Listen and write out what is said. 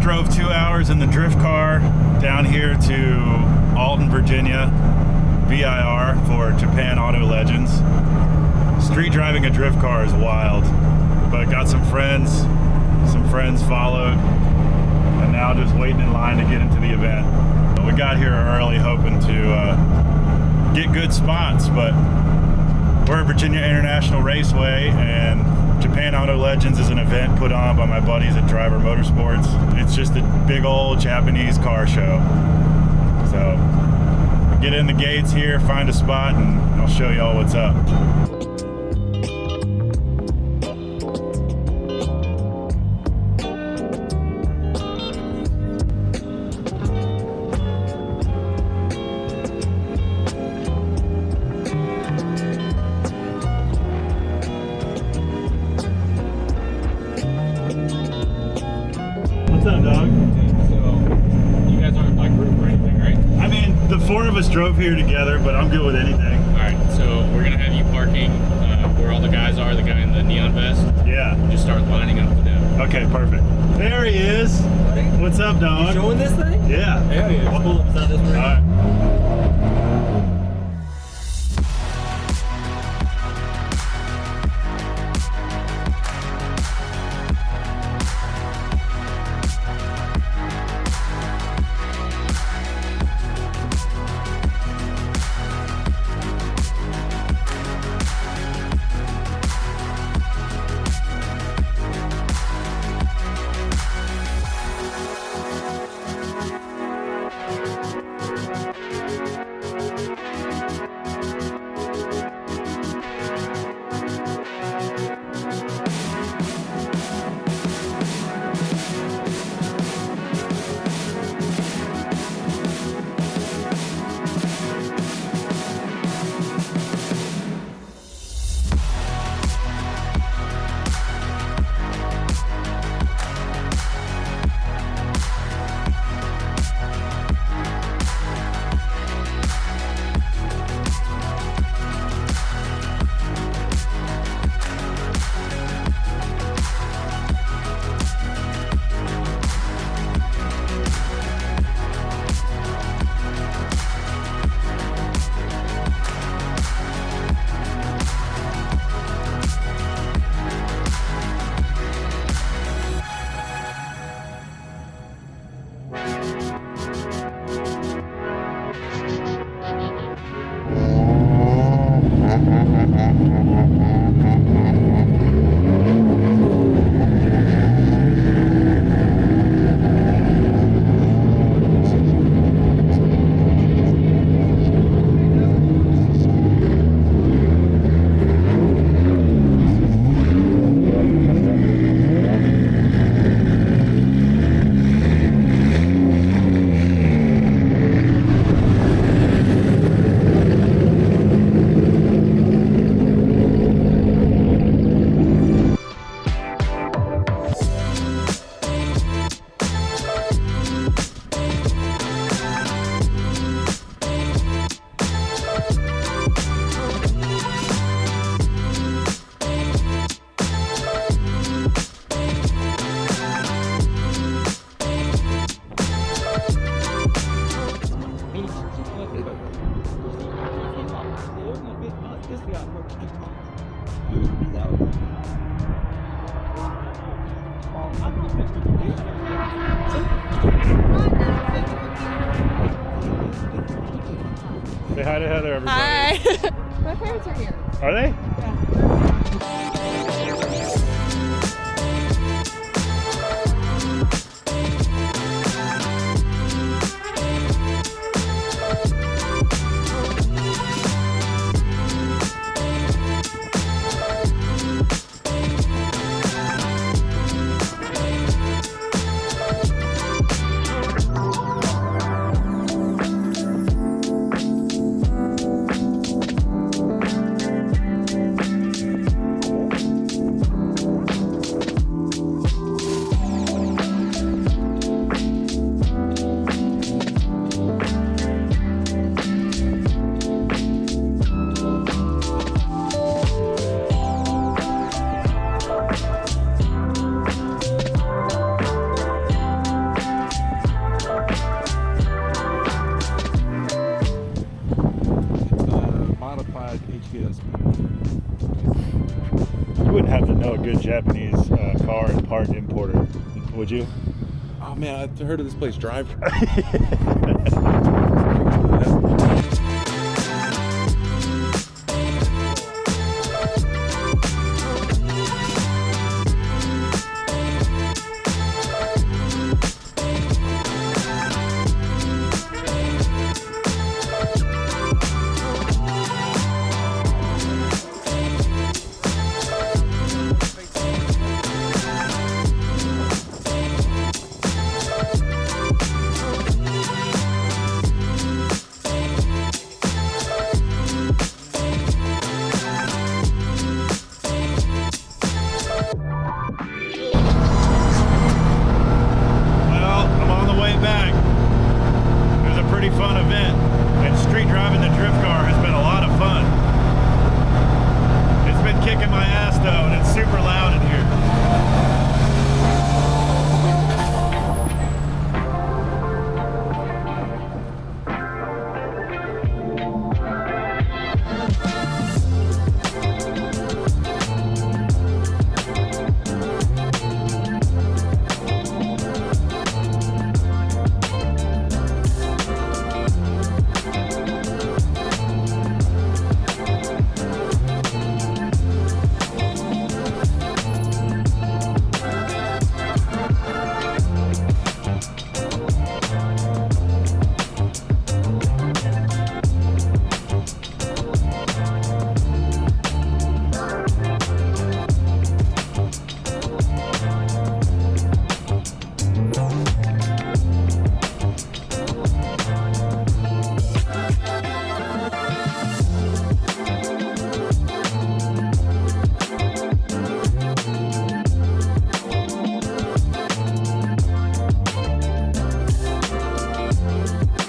drove 2 hours in the drift car down here to Alton, Virginia, VIR for Japan Auto Legends. Street driving a drift car is wild, but got some friends followed, and now just waiting in line to get into the event. We got here early hoping to get good spots, but we're at Virginia International Raceway, and Japan Auto Legends is an event put on by my buddies at Driver Motorsports. It's just a big old Japanese car show. So get in the gates here, find a spot, and I'll show y'all what's up. What's up, dog? So, you guys aren't like group or anything, right? I mean, the four of us drove here together, but I'm good with anything. Alright, so we're gonna have you parking where all the guys are, the guy in the neon vest. Yeah. Just start lining up with them. Okay, perfect. There he is. What's up, dog? You showing this thing? Yeah. Hell yeah. Let's pull up beside this ring. All right. Say hi to Heather, everybody. Hi. My parents are here. Are they? good Japanese car and part importer. Would you? Oh man, I've heard of this place, Drive.